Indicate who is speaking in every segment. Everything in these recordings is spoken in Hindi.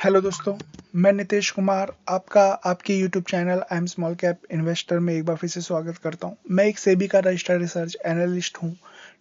Speaker 1: हेलो दोस्तों, मैं नितेश कुमार आपका आपके YouTube channel I am small cap investor में एक बार फिर से स्वागत करता हूं। मैं एक सेबी का रजिस्टर्ड रिसर्च एनालिस्ट हूं।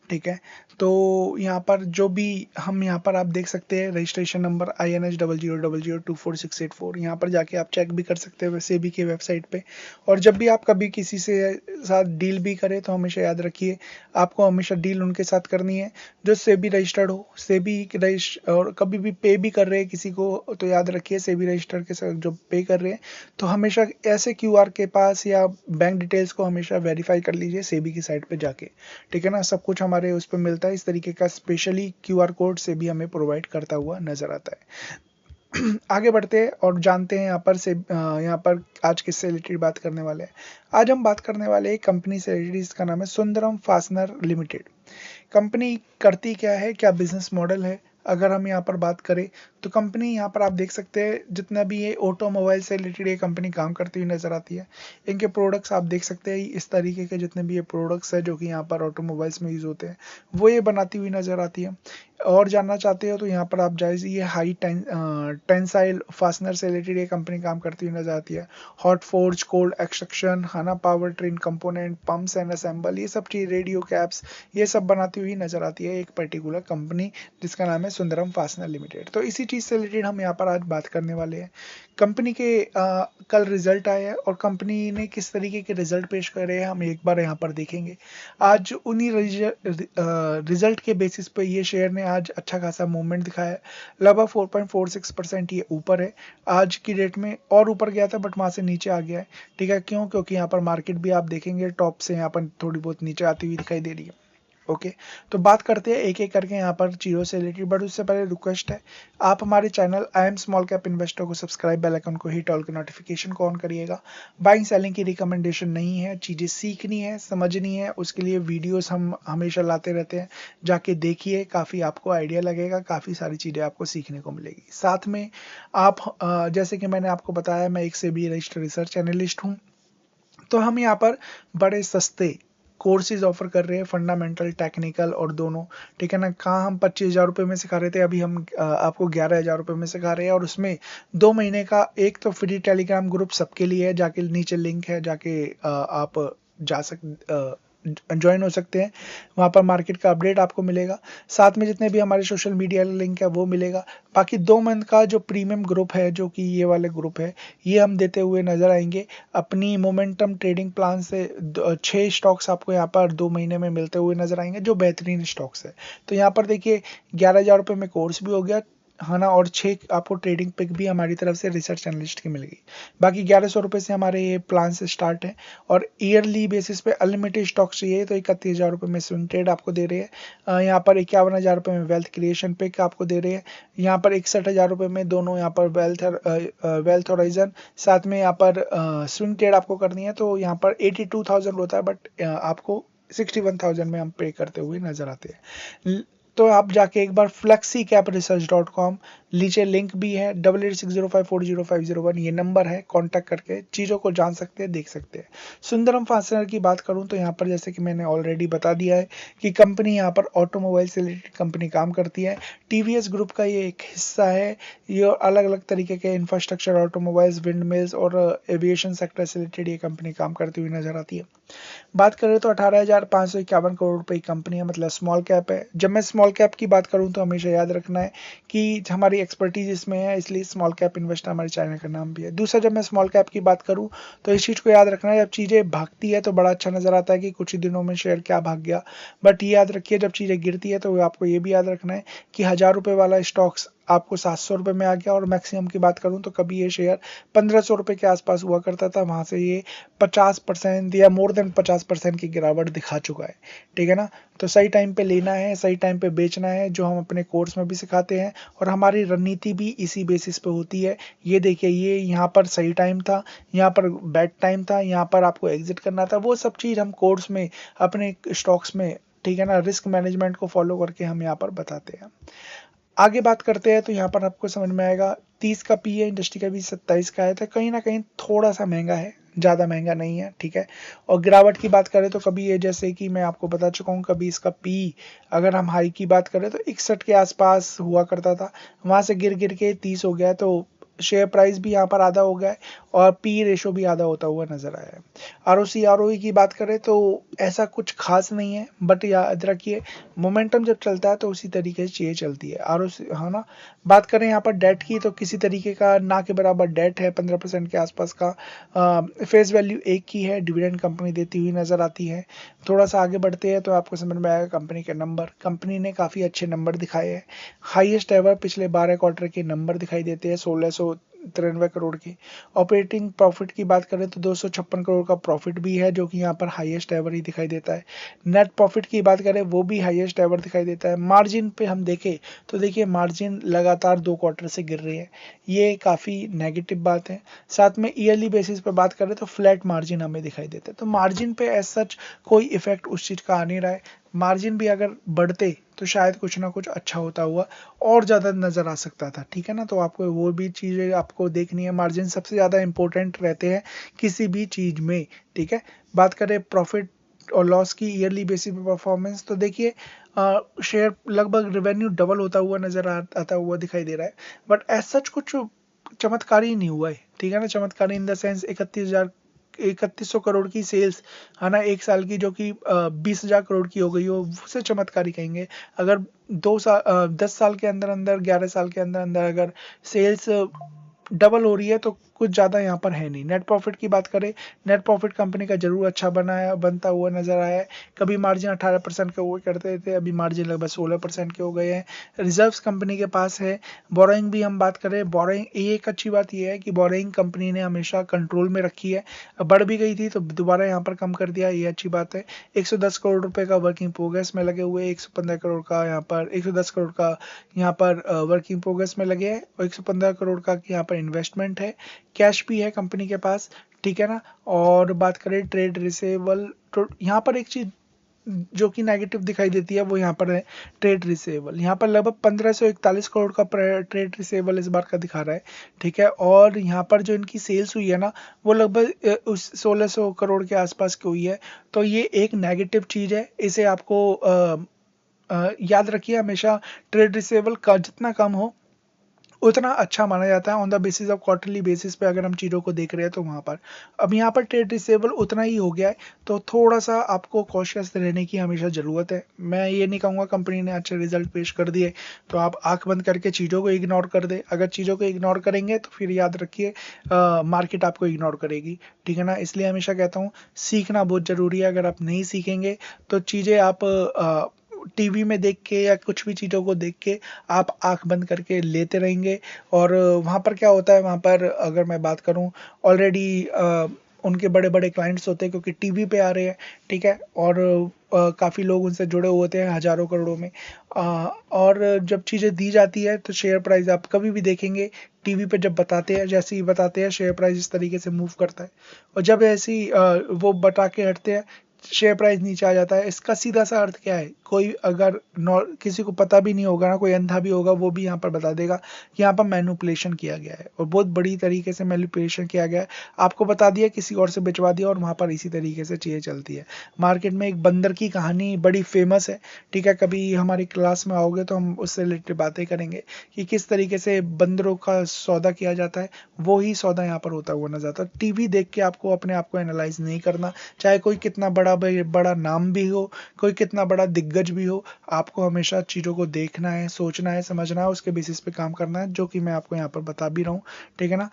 Speaker 1: ठीक है, तो यहाँ पर जो भी हम यहाँ पर आप देख सकते हैं रजिस्ट्रेशन नंबर INH00002464। यहाँ पर जाके आप चेक भी कर सकते हैं सेबी की वेबसाइट पे। और जब भी आप कभी किसी से साथ डील भी करें तो हमेशा याद रखिए, आपको हमेशा डील उनके साथ करनी है जो सेबी रजिस्टर्ड हो। सेबी रजिस्टर और कभी भी पे भी कर रहे हैं किसी को तो याद रखिए सेबी रजिस्टर के साथ जो पे कर रहे हैं तो हमेशा ऐसे क्यूआर के पास या बैंक डिटेल्स को हमेशा वेरीफाई कर लीजिए सेबी की साइट पे जाके। ठीक है ना, सब कुछ हमारे उस पर मिलता है। इस तरीके का स्पेशली क्यूआर कोड से भी हमें प्रोवाइड करता हुआ नजर आता है। आगे बढ़ते हैं और जानते हैं यहाँ पर आज किससे रिलेटेड बात करने वाले हैं। आज हम बात करने वाले हैं कंपनी से रिलेटेड, इसका नाम है सुंदरम फास्टनर लिमिटेड। कंपनी करती क्या है, क्या बिजनेस मॉडल है, अगर हम यहाँ पर बात करें तो कंपनी यहाँ पर आप देख सकते हैं जितना भी ये ऑटोमोबाइल से रिलेटेड ये कंपनी काम करती हुई नजर आती है। इनके प्रोडक्ट्स आप देख सकते हैं, इस तरीके के जितने भी ये प्रोडक्ट्स है जो कि यहाँ पर ऑटोमोबाइल्स में यूज होते हैं वो ये बनाती हुई नजर आती है। और जानना चाहते हो तो यहाँ पर आप जाइए, ये हाई टेंसाइल फास्टनर से रिलेटेड ये कंपनी काम करती हुई नजर आती है। हॉट फोर्ज, कोल्ड एक्सट्रक्शन, हाना power train component, pumps and assemble, ये सब चीज, रेडियो कैप्स, ये सब बनाती हुई नजर आती है एक पर्टिकुलर कंपनी जिसका नाम है सुंदरम फास्टनर लिमिटेड। तो इसी चीज से रिलेटेड हम यहाँ पर आज बात करने वाले हैं। कंपनी के कल रिजल्ट आए हैं और कंपनी ने किस तरीके के रिजल्ट पेश करे हैं हम एक बार यहाँ पर देखेंगे। आज उन्हीं रिजल्ट के बेसिस पे ये शेयर ने आज अच्छा खासा मूवमेंट दिखाया है। लगभग 4.46% ये ऊपर है आज की डेट में, और ऊपर गया था बट वहां से नीचे आ गया है। ठीक है, क्यों? क्योंकि यहाँ पर मार्केट भी आप देखेंगे टॉप से यहाँ पर थोड़ी बहुत नीचे आती हुई दिखाई दे रही है। ओके, तो बात करते हैं एक एक करके यहाँ पर चीजों से रिलेटेड, बट उससे पहले रिक्वेस्ट है, आप हमारे channel I am small cap investor को सब्सक्राइब, बेल आइकन को हिट, ऑल के नोटिफिकेशन को ऑन करिएगा। बाइंग सेलिंग की रिकमेंडेशन नहीं है, चीजें सीखनी है, समझनी है, उसके लिए वीडियोस हम हमेशा लाते रहते हैं। जाके देखिए, काफी आपको आइडिया लगेगा, काफी सारी चीजें आपको सीखने को मिलेगी। साथ में आप जैसे कि मैंने आपको बताया, मैं एक सेबी रजिस्टर्ड रिसर्च एनालिस्ट हूँ। तो हम यहाँ पर बड़े सस्ते कोर्सेज ऑफर कर रहे हैं, फंडामेंटल, टेक्निकल और दोनों। ठीक है ना, कहाँ हम 25,000 रुपये में सिखा रहे थे, अभी हम आपको 11,000 रुपये में सिखा रहे हैं। और उसमें 2 महीने का एक तो फ्री टेलीग्राम ग्रुप सबके लिए है, जाके नीचे लिंक है, जाके आप जा सक ज्वाइन हो सकते हैं। वहाँ पर मार्केट का अपडेट आपको मिलेगा, साथ में जितने भी हमारे सोशल मीडिया लिंक है वो मिलेगा। बाकी 2 मंथ का जो प्रीमियम ग्रुप है, जो कि ये वाले ग्रुप है, ये हम देते हुए नजर आएंगे। अपनी मोमेंटम ट्रेडिंग प्लान से 6 स्टॉक्स आपको यहाँ पर 2 महीने में मिलते हुए नजर आएंगे जो बेहतरीन स्टॉक्स है। तो यहाँ पर देखिए 11,000 रुपये में कोर्स भी हो गया, है ना, और 6 आपको ट्रेडिंग पिक भी हमारी तरफ से रिसर्च एनालिस्ट की मिल गई। बाकी 1100 रुपये से हमारे ये प्लान से स्टार्ट है, और ईयरली बेसिस पे अनलिमिटेड स्टॉक चाहिए तो 31,000 रुपये में स्विंग ट्रेड आपको दे रहे हैं। यहाँ पर 51,000 रुपये में वेल्थ क्रिएशन पिक आपको दे रहे हैं। यहाँ पर 61,000 रुपये में दोनों, यहाँ पर वेल्थ होराइजन, साथ में यहाँ पर स्विंग ट्रेड आपको करनी है तो यहाँ पर 82,000 होता है, बट आपको 61,000 में हम पे करते हुए नजर आते हैं। तो आप जाके एक बार flexicapresearch.com, नीचे लिंक भी है, 8860540501 ये नंबर है, कांटेक्ट करके चीज़ों को जान सकते हैं, देख सकते हैं। सुंदरम फास्टनर की बात करूं तो यहाँ पर जैसे कि मैंने ऑलरेडी बता दिया है कि कंपनी यहाँ पर ऑटोमोबाइल से रिलेटेड कंपनी काम करती है। टीवीएस ग्रुप का ये एक हिस्सा है। ये अलग अलग तरीके के इंफ्रास्ट्रक्चर, ऑटोमोबाइल्स, विंड मिल्स और एविएशन सेक्टर से रिलेटेड ये कंपनी काम करती हुई नजर आती है। बात करें तो 18,551 करोड़ रुपए की कंपनी है, मतलब स्मॉल कैप है। जब मैं स्मॉल कैप की बात करूं तो हमेशा याद रखना है कि हमारी एक्सपर्टीज इसमें है, इसलिए स्मॉल कैप इन्वेस्टर हमारे चैनल का नाम भी है। दूसरा, जब मैं स्मॉल कैप की बात करूं तो इस चीज को याद रखना है, जब चीजें भागती है तो बड़ा अच्छा नजर आता है कि कुछ ही दिनों में शेयर क्या भाग गया, बट ये याद रखिए जब चीजें गिरती है तो आपको ये भी याद रखना है कि 1,000 रुपये वाला स्टॉक्स आपको 700 रुपये में आ गया। और मैक्सिमम की बात करूं तो कभी ये शेयर 1,500 रुपये के आसपास हुआ करता था, वहां से ये 50% या मोर देन 50% की गिरावट दिखा चुका है। ठीक है ना, तो सही टाइम पे लेना है, सही टाइम पे बेचना है, जो हम अपने कोर्स में भी सिखाते हैं और हमारी रणनीति भी इसी बेसिस पे होती है। ये देखिए, ये यहाँ पर सही टाइम था, यहाँ पर बैड टाइम था, यहाँ पर आपको एग्जिट करना था, वो सब चीज हम कोर्स में अपने स्टॉक्स में, ठीक है ना, रिस्क मैनेजमेंट को फॉलो करके हम यहाँ पर बताते हैं। आगे बात करते हैं तो यहाँ पर आपको समझ में आएगा 30 का पी है, इंडस्ट्री का भी 27 का है, तो कहीं ना कहीं थोड़ा सा महंगा है। ज़्यादा महंगा नहीं है, ठीक है। और गिरावट की बात करें तो कभी ये, जैसे कि मैं आपको बता चुका हूँ, कभी इसका पी अगर हम हाई की बात करें तो 61 के आसपास हुआ करता था, वहाँ से गिर गिर के 30 हो गया है, तो शेयर प्राइस भी यहाँ पर आधा हो गया है और पी रेशो भी आधा होता हुआ नजर आया है। आरओसी आरओई की बात करें तो ऐसा कुछ खास नहीं है, बट याद रखिए मोमेंटम जब चलता है तो उसी तरीके से चीज़ें चलती है। आरओसी, हाँ ना। बात करें यहाँ पर डेट की तो किसी तरीके का ना के बराबर डेट है, 15% के आसपास का। फेस वैल्यू एक की है, डिविडेंड कंपनी देती हुई नजर आती है। थोड़ा सा आगे बढ़ते हैं तो आपको समझ में आएगा कंपनी के नंबर। कंपनी ने काफ़ी अच्छे नंबर दिखाए हैं, हाईएस्ट एवर पिछले 12 क्वार्टर के नंबर दिखाई देते हैं, 1693 करोड़ की। ऑपरेटिंग प्रॉफिट की बात करें तो 256 करोड़ का प्रॉफिट भी है, जो कि यहाँ पर हाईएस्ट एवर ही दिखाई देता है। नेट प्रॉफिट की बात करें वो भी हाईएस्ट एवर दिखाई देता है। मार्जिन पे हम देखें तो देखिए मार्जिन लगातार 2 क्वार्टर से गिर रही है, ये काफ़ी नेगेटिव बात है। साथ में ईयरली बेसिस पे बात करें तो फ्लैट मार्जिन हमें दिखाई देता है, तो मार्जिन पे एज सच कोई इफेक्ट उस चीज़ का आ नहीं रहा है। मार्जिन भी अगर बढ़ते तो शायद कुछ ना कुछ अच्छा होता हुआ और ज़्यादा नज़र आ सकता था, ठीक है ना। तो आपको वो भी चीज़ें आपको देखनी है, मार्जिन सबसे ज़्यादा इंपॉर्टेंट रहते हैं किसी भी चीज़ में, ठीक है। बात करें प्रॉफिट और लॉस की ईयरली बेसिस पे परफॉर्मेंस, तो देखिए शेयर लगभग रेवेन्यू डबल होता हुआ नज़र आता हुआ दिखाई दे रहा है, बट एज सच कुछ चमत्कारी नहीं हुआ है, ठीक है ना। चमत्कारी इन द सेंस 31,सौ करोड़ की सेल्स है ना एक साल की, जो कि 20,000 करोड़ की हो गई हो, उसे चमत्कारी कहेंगे। अगर 10 साल के अंदर अंदर, 11 साल के अंदर अंदर अगर सेल्स डबल हो रही है तो कुछ ज़्यादा यहाँ पर है नहीं। नेट प्रॉफिट की बात करें, नेट प्रॉफिट कंपनी का जरूर अच्छा बनता हुआ नजर आया है। कभी मार्जिन 18% के हुए करते थे, अभी मार्जिन लगभग 16% के हो गए हैं। रिजर्व्स कंपनी के पास है। बोरोइंग भी हम बात करें, बोरोइंग, ये एक अच्छी बात यह है कि बोरोइंग कंपनी ने हमेशा कंट्रोल में रखी है, बढ़ भी गई थी तो दोबारा यहाँ पर कम कर दिया, ये अच्छी बात है। 110 करोड़ रुपए का वर्किंग प्रोग्रेस में लगे हुए, 115 करोड़ का यहाँ पर, 110 करोड़ का यहाँ पर वर्किंग प्रोग्रेस में लगे हैं, और 115 करोड़ का यहाँ पर इन्वेस्टमेंट है। कैश भी है कंपनी के पास, ठीक है ना। और बात करें ट्रेड रिसेबल, तो यहाँ पर एक चीज जो कि नेगेटिव दिखाई देती है वो यहाँ पर है ट्रेड रिसेबल। यहाँ पर लगभग 1541 करोड़ का ट्रेड रिसेबल इस बार का दिखा रहा है, ठीक है। और यहाँ पर जो इनकी सेल्स हुई है ना, वो लगभग उस 1600 करोड़ के आसपास की हुई है, तो ये एक नेगेटिव चीज है। इसे आपको याद रखिए हमेशा, ट्रेड रिसेबल का जितना कम हो उतना अच्छा माना जाता है on the basis of quarterly basis पे। अगर हम चीज़ों को देख रहे हैं तो वहाँ पर अब यहाँ पर ट्रेड रिसेबल उतना ही हो गया है, तो थोड़ा सा आपको कॉशियस रहने की हमेशा ज़रूरत है। मैं ये नहीं कहूँगा कंपनी ने अच्छे रिजल्ट पेश कर दिए तो आप आंख बंद करके चीज़ों को इग्नोर कर दे। अगर चीज़ों को इग्नोर करेंगे तो फिर याद रखिए मार्केट आपको इग्नोर करेगी, ठीक है ना। इसलिए हमेशा कहता हूँ सीखना बहुत ज़रूरी है। अगर आप नहीं सीखेंगे तो चीज़ें आप टीवी में देख के या कुछ भी चीज़ों को देख के आप आंख बंद करके लेते रहेंगे। और वहाँ पर क्या होता है, वहाँ पर अगर मैं बात करूँ ऑलरेडी उनके बड़े बड़े क्लाइंट्स होते हैं क्योंकि टीवी पे आ रहे हैं, ठीक है। और काफ़ी लोग उनसे जुड़े हुए होते हैं हज़ारों करोड़ों में। और जब चीज़ें दी जाती है तो शेयर प्राइस आप कभी भी देखेंगे टीवी पे जब बताते हैं, जैसे ही बताते हैं शेयर प्राइस इस तरीके से मूव करता है, और जब ऐसी वो बता के हटते हैं शेयर प्राइस नीचे आ जाता है। इसका सीधा सा अर्थ क्या है, कोई अगर किसी को पता भी नहीं होगा ना, कोई अंधा भी होगा वो भी यहाँ पर बता देगा कि यहाँ पर मैनिपुलेशन किया गया है, और बहुत बड़ी तरीके से मैनिपुलेशन किया गया है। आपको बता दिया, किसी और से भिजवा दिया, और वहाँ पर इसी तरीके से चीज़ें चलती है। मार्केट में एक बंदर की कहानी बड़ी फेमस है, ठीक है। कभी हमारी क्लास में आओगे तो हम उससे रिलेटेड बातें करेंगे कि किस तरीके से बंदरों का सौदा किया जाता है, वो ही सौदा यहाँ पर होता हुआ नजर आता है। टीवी देख के आपको अपने आप को एनालाइज नहीं करना, चाहे कोई कितना बड़ा नाम भी हो, कोई कितना बड़ा दिग्गज भी हो, आपको हमेशा चीज़ों को देखना है, सोचना है, समझना है, उसके बेसिस पे काम करना है, जो कि मैं आपको यहाँ पर बता भी रहा हूँ, ठीक है ना।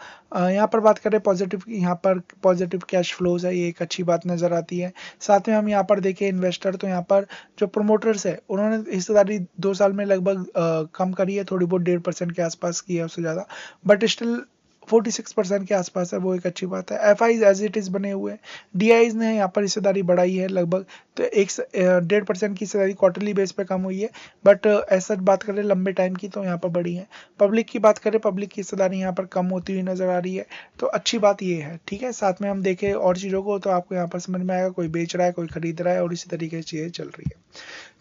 Speaker 1: यहाँ पर बात करें पॉजिटिव, यहाँ पर पॉजिटिव कैश फ्लोज है, ये एक अच्छी बात नज़र आती है। साथ में हम यहाँ पर देखें इन्वेस्टर, तो यहाँ पर जो प्रोमोटर्स है उन्होंने हिस्सेदारी 2 साल में लगभग कम करी है, थोड़ी बहुत 1.5% के आसपास की है, उससे ज़्यादा, बट स्टिल 46% के आसपास है, वो एक अच्छी बात है। एफ आईज एज इट इज़ बने हुए हैं। डी आईज ने यहाँ पर हिस्सेदारी बढ़ाई है लगभग, तो 1.5% की हिस्सेदारी क्वार्टरली बेस पे कम हुई है, बट ऐसा बात करें लंबे टाइम की तो यहाँ पर बढ़ी है। पब्लिक की बात करें, पब्लिक की हिस्सेदारी यहाँ पर कम होती हुई नजर आ रही है, तो अच्छी बात ये है, ठीक है। साथ में हम देखें और चीज़ों को तो आपको यहाँ पर समझ में आएगा, कोई बेच रहा है, कोई खरीद रहा है, और इसी तरीके से चीज़ें चल रही है।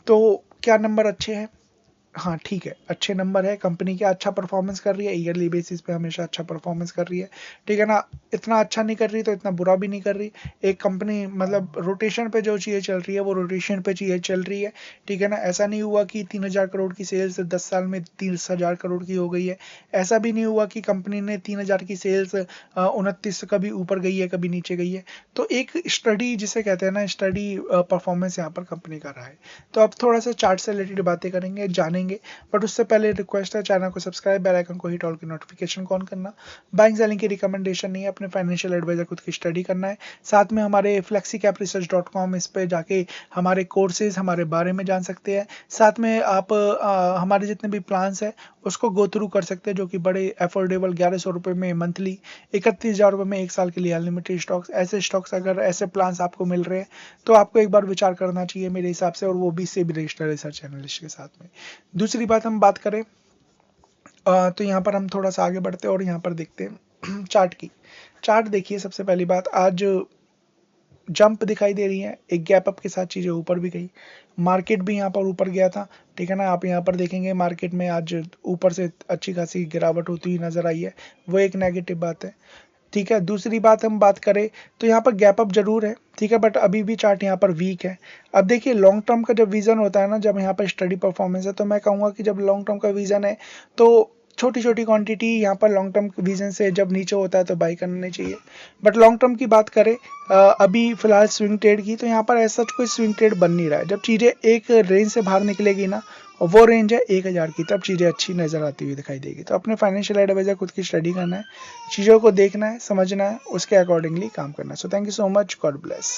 Speaker 1: तो क्या नंबर अच्छे हैं? हाँ ठीक है, अच्छे नंबर है, कंपनी क्या अच्छा परफॉर्मेंस कर रही है, ईयरली बेसिस पे हमेशा अच्छा परफॉर्मेंस कर रही है, ठीक है ना। इतना अच्छा नहीं कर रही तो इतना बुरा भी नहीं कर रही। एक कंपनी मतलब रोटेशन पे जो चीज़ें चल रही है वो रोटेशन पे चीज़ें चल रही है, ठीक है ना। ऐसा नहीं हुआ कि 3,000 करोड़ की सेल्स 10 साल में 30,000 करोड़ की हो गई है। ऐसा भी नहीं हुआ कि कंपनी ने 3,000 की सेल्स 29 कभी ऊपर गई है कभी नीचे गई है। तो एक स्टडी जिसे कहते हैं ना, स्टडी परफॉर्मेंस यहाँ पर कंपनी का रहा है। तो अब थोड़ा सा चार्ट से रिलेटेड बातें करेंगे, जानेंगे, बट उससे पहले रिक्वेस्ट है चैनल को सब्सक्राइब, बेल आइकन को हिट, ऑल की नोटिफिकेशन को ऑन करना। बाइंग सेलिंग की रिकमेंडेशन नहीं है, अपने फाइनेंशियल एडवाइजर खुद की स्टडी करना है। साथ में हमारे flexicapresearch.com इस पे जाके हमारे कोर्सेज हमारे बारे में जान सकते हैं। साथ में आप हमारे जितने भी प्लान्स है उसको गो थ्रू कर सकते हैं, जो कि बड़े अफोर्डेबल 1100 रुपये में मंथली, 31,000 रुपये में 1 साल के लिए अनलिमिटेड स्टॉक्स। ऐसे स्टॉक्स अगर ऐसे प्लान्स आपको मिल रहे हैं तो आपको एक बार विचार करना चाहिए मेरे हिसाब से, और वो भी सेबी रजिस्टर्ड रिसर्च एनालिस्ट के साथ में। दूसरी बात हम बात करें तो यहाँ पर हम थोड़ा सा आगे बढ़ते हैं और यहाँ पर देखते हैं चार्ट की। चार्ट देखिए, सबसे पहली बात, आज जंप दिखाई दे रही है, एक गैप अप के साथ चीज़ें ऊपर भी गई, मार्केट भी यहाँ पर ऊपर गया था, ठीक है ना। आप यहाँ पर देखेंगे मार्केट में आज ऊपर से अच्छी खासी गिरावट होती हुई नजर आई है, वो एक नेगेटिव बात है, ठीक है। दूसरी बात हम बात करें तो यहाँ पर गैप अप जरूर है, ठीक है, बट अभी भी चार्ट यहाँ पर वीक है। अब देखिए लॉन्ग टर्म का जब विजन होता है ना, जब यहाँ पर स्टडी परफॉर्मेंस है, तो मैं कहूँगा कि जब लॉन्ग टर्म का विजन है तो छोटी छोटी क्वांटिटी यहाँ पर लॉन्ग टर्म विजन से जब नीचे होता है तो बाई करनी चाहिए। बट लॉन्ग टर्म की बात करें अभी फिलहाल स्विंग ट्रेड की, तो यहाँ पर ऐसा कोई स्विंग ट्रेड बन नहीं रहा है। जब चीज़ें एक रेंज से बाहर निकलेगी ना, और वो रेंज है 1,000 की, तब चीज़ें अच्छी नज़र आती हुई दिखाई देगी। तो अपने फाइनेंशियल एडवाइजर खुद की स्टडी करना है, चीज़ों को देखना है, समझना है, उसके अकॉर्डिंगली काम करना है। So thank you so much, God bless.